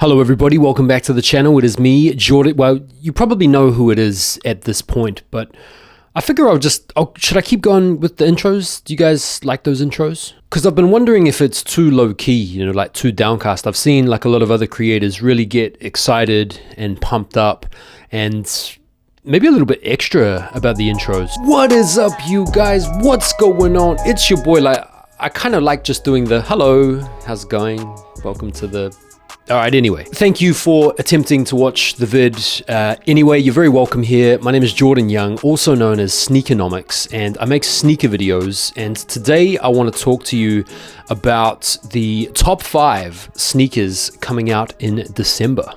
Hello everybody, welcome back to the channel. It is me, Jordan. Well, you probably know who it is at this point, but I figure should I keep going with the intros? Do you guys like those intros? Because I've been wondering if it's too low key, like too downcast. I've seen like a lot of other creators really get excited and pumped up and maybe a little bit extra about the intros. What is up, you guys? What's going on? It's your boy. I kind of like just doing the hello, how's it going? Welcome to the... Alright, anyway, thank you for attempting to watch the vid. Anyway, you're very welcome here. My name is Jordan Young, also known as Sneakernomics, and I make sneaker videos. And today I want to talk to you about the top 5 sneakers coming out in December.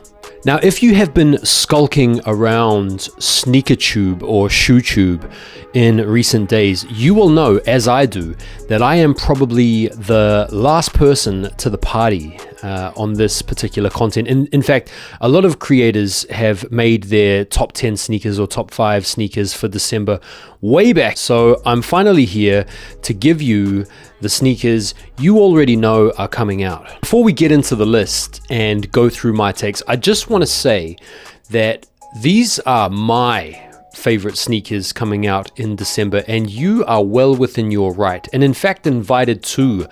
Now, if you have been skulking around SneakerTube or ShoeTube in recent days, you will know, as I do, that I am probably the last person to the party on this particular content. In fact, a lot of creators have made their top 10 sneakers or top 5 sneakers for December way back. So I'm finally here to give you the sneakers you already know are coming out. Before we get into the list and go through my takes, I just want to say that these are my favorite sneakers coming out in December, and you are well within your right, and in fact invited to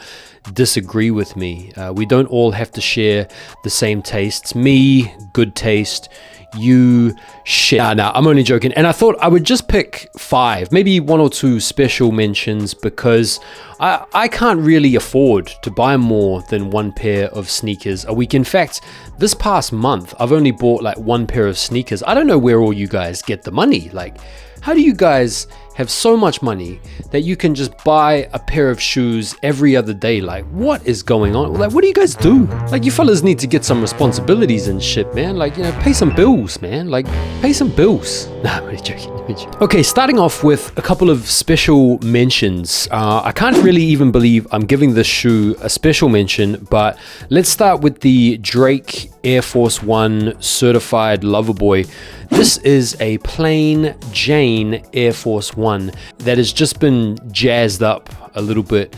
disagree with me. We don't all have to share the same tastes. Me, good taste. You, shit. Nah, I'm only joking. And I thought I would just pick 5, maybe 1 or 2 special mentions, because I can't really afford to buy more than 1 pair of sneakers a week. In fact, this past month, I've only bought like 1 pair of sneakers. I don't know where all you guys get the money. Like, how do you guys have so much money that you can just buy a pair of shoes every other day? Like, what is going on? Like, what do you guys do? Like, you fellas need to get some responsibilities and shit, man. Like, pay some bills, man. Like, pay some bills. Nah, I'm only joking. Okay, starting off with a couple of special mentions. I can't really even believe I'm giving this shoe a special mention, but let's start with the Drake Air Force One certified Loverboy. This is a plain Jane Air Force One that has just been jazzed up a little bit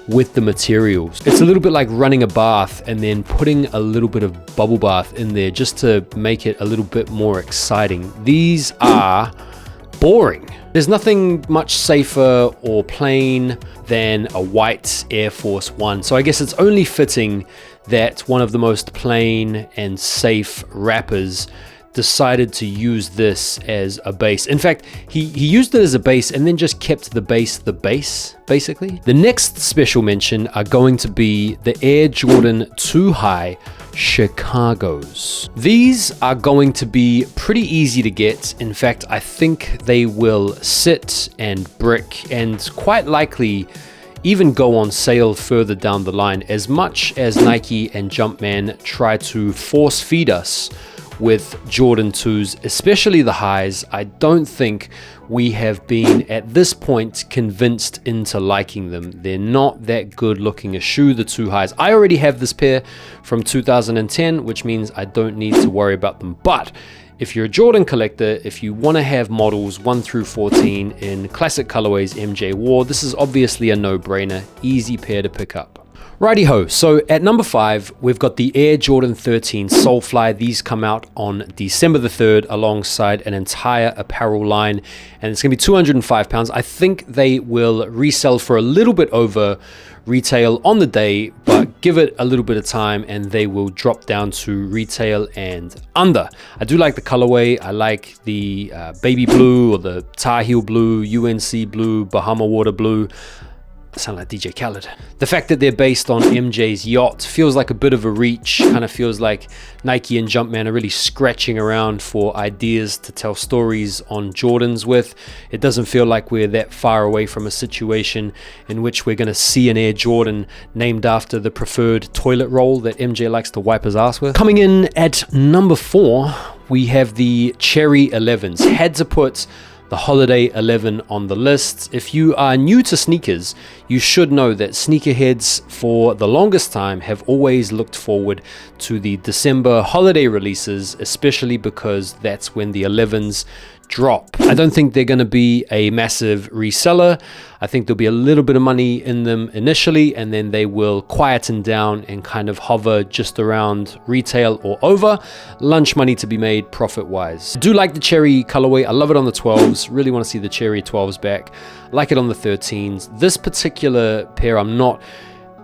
with the materials. It's a little bit like running a bath and then putting a little bit of bubble bath in there just to make it a little bit more exciting. These are boring. There's nothing much safer or plain than a white Air Force One. So I guess it's only fitting that one of the most plain and safe rappers decided to use this as a base. In fact, he used it as a base and then just kept the base, basically. The next special mention are going to be the Air Jordan 2 High Chicago's. These are going to be pretty easy to get. In fact, I think they will sit and brick and quite likely even go on sale further down the line, as much as Nike and Jumpman try to force feed us with Jordan 2s, especially the highs. I don't think we have been at this point convinced into liking them. They're not that good looking a shoe, the 2 highs. I already have this pair from 2010, which means I don't need to worry about them. But if you're a Jordan collector, if you want to have models 1 through 14 in classic colorways MJ wore, this is obviously a no-brainer, easy pair to pick up. Righty-ho, so at number 5, we've got the Air Jordan 13 Soulfly. These come out on December the 3rd alongside an entire apparel line, and it's going to be £205. I think they will resell for a little bit over retail on the day, but give it a little bit of time and they will drop down to retail and under. I do like the colorway. I like the baby blue or the Tar Heel blue, UNC blue, Bahama water blue. Sound like DJ Khaled. The fact that they're based on MJ's yacht feels like a bit of a reach. Kind of feels like Nike and Jumpman are really scratching around for ideas to tell stories on Jordans with. It doesn't feel like we're that far away from a situation in which we're going to see an Air Jordan named after the preferred toilet roll that MJ likes to wipe his ass with. Coming in at number 4, we have the Cherry 11s. Had to put the Holiday 11 on the list. If you are new to sneakers, you should know that sneakerheads for the longest time have always looked forward to the December holiday releases, especially because that's when the 11s drop. I don't think they're going to be a massive reseller. I think there'll be a little bit of money in them initially, and then they will quieten down and kind of hover just around retail or over. Lunch money to be made profit-wise. I do like the cherry colorway. I love it on the 12s. Really want to see the cherry 12s back. I like it on the 13s. This particular pair I'm not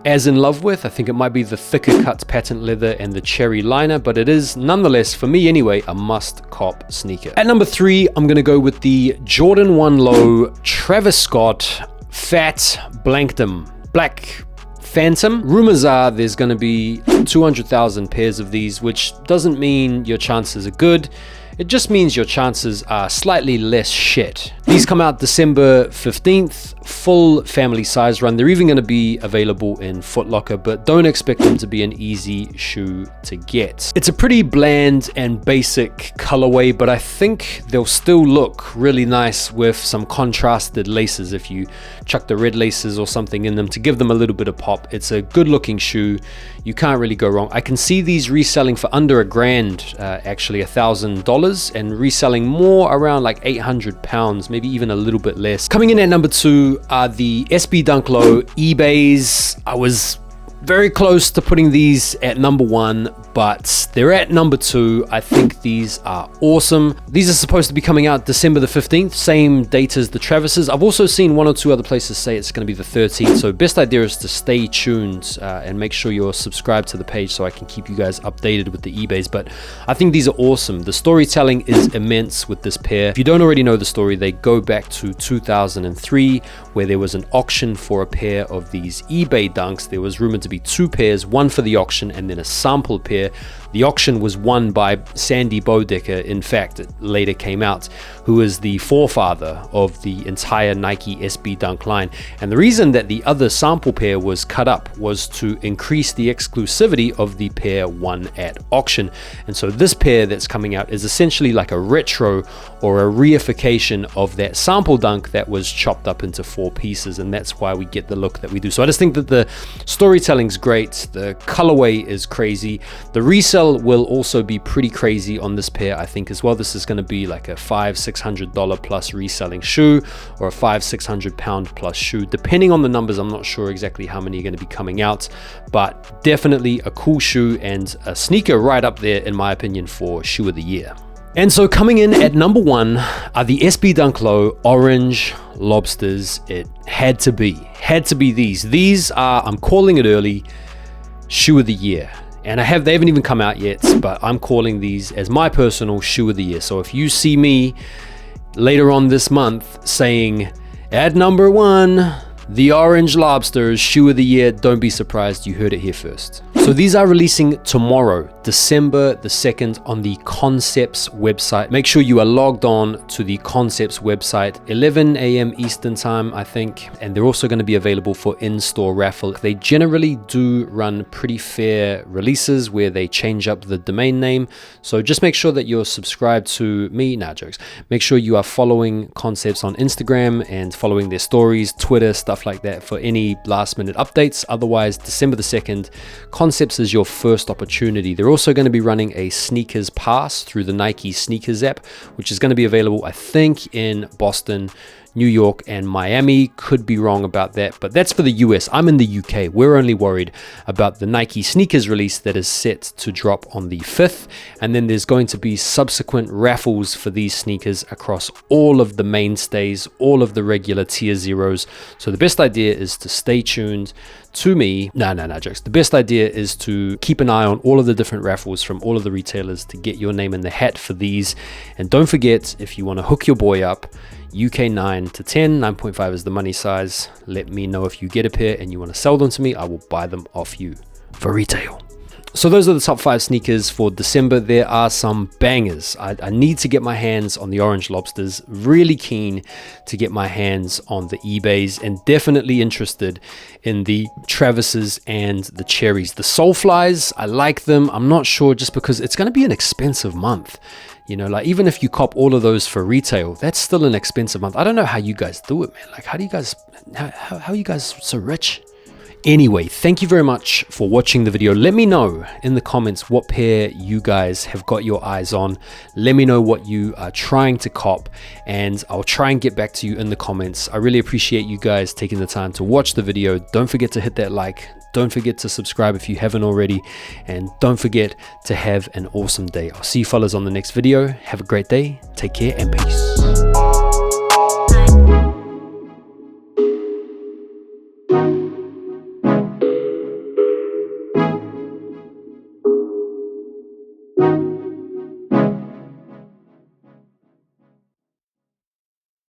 as in love with. I think it might be the thicker cut patent leather and the cherry liner, but it is nonetheless, for me anyway, a must cop sneaker. At number 3, I'm gonna go with the Jordan 1 Low Travis Scott Fat Blankdom Black Phantom. Rumors are there's gonna be 200,000 pairs of these, which doesn't mean your chances are good. It just means your chances are slightly less shit. These come out December 15th, full family size run. They're even going to be available in Foot Locker, but don't expect them to be an easy shoe to get. It's a pretty bland and basic colorway, but I think they'll still look really nice with some contrasted laces. If you chuck the red laces or something in them to give them a little bit of pop, it's a good looking shoe. You can't really go wrong. I can see these reselling for under $1,000, actually $1,000, and reselling more around like 800 pounds, maybe even a little bit less. Coming in at number 2 are the SB Dunk Low eBays. I was very close to putting these at number 1, but they're at number 2. I think these are awesome. These are supposed to be coming out December the 15th, same date as the Travises. I've also seen 1 or 2 other places say it's going to be the 13th, so best idea is to stay tuned and make sure you're subscribed to the page so I can keep you guys updated with the eBays. But I think these are awesome. The storytelling is immense with this pair. If you don't already know the story, they go back to 2003, where there was an auction for a pair of these eBay Dunks. There was rumored to be 2 pairs, one for the auction and then a sample pair. The auction was won by Sandy Bodecker. In fact, it later came out, who is the forefather of the entire Nike SB Dunk line. And the reason that the other sample pair was cut up was to increase the exclusivity of the pair won at auction. And so this pair that's coming out is essentially like a retro or a reification of that sample Dunk that was chopped up into 4 pieces. And that's why we get the look that we do. So I just think that the storytelling's great. The colorway is crazy. The resale will also be pretty crazy on this pair, I think, as well. This is going to be like a $500-600 plus reselling shoe, or a $500-600 pound plus shoe, depending on the numbers. I'm not sure exactly how many are going to be coming out, but definitely a cool shoe and a sneaker right up there, in my opinion, for shoe of the year. And so coming in at number 1 are the SB Dunk Low Orange Lobsters. It had to be these. These are, I'm calling it early, shoe of the year. And they haven't even come out yet, but I'm calling these as my personal shoe of the year. So if you see me later on this month saying at number 1, the Orange Lobsters shoe of the year, don't be surprised, you heard it here first. So these are releasing tomorrow, December the 2nd, on the Concepts website. Make sure you are logged on to the Concepts website, 11 a.m. Eastern time, I think. And they're also going to be available for in-store raffle. They generally do run pretty fair releases where they change up the domain name. So just make sure that you're subscribed to me. Nah, jokes. Make sure you are following Concepts on Instagram and following their stories, Twitter, stuff like that for any last minute updates. Otherwise, December the 2nd, Concepts is your first opportunity. They're also going to be running a sneakers pass through the Nike sneakers app, which is going to be available, I think, in Boston, New York, and Miami. Could be wrong about that, but that's for the US. I'm in the UK. We're only worried about the Nike sneakers release that is set to drop on the 5th. And then there's going to be subsequent raffles for these sneakers across all of the mainstays, all of the regular tier zeros. So the best idea is to stay tuned to me. No, jokes. The best idea is to keep an eye on all of the different raffles from all of the retailers to get your name in the hat for these. And don't forget, if you want to hook your boy up, UK 9 to 10, 9.5 is the money size. Let me know if you get a pair and you want to sell them to me. I will buy them off you for retail. So those are the top 5 sneakers for December. There are some bangers. I need to get my hands on the Orange Lobsters. Really keen to get my hands on the eBays, and definitely interested in the Travises and the Cherries. The Soulflies, I like them. I'm not sure, just because it's going to be an expensive month. You know, like even if you cop all of those for retail, that's still an expensive month. I don't know how you guys do it, man. Like, how are you guys so rich? Anyway, thank you very much for watching the video. Let me know in the comments what pair you guys have got your eyes on. Let me know what you are trying to cop, and I'll try and get back to you in the comments. I really appreciate you guys taking the time to watch the video. Don't forget to hit that like. Don't forget to subscribe if you haven't already, and don't forget to have an awesome day. I'll see you fellas on the next video. Have a great day. Take care and peace.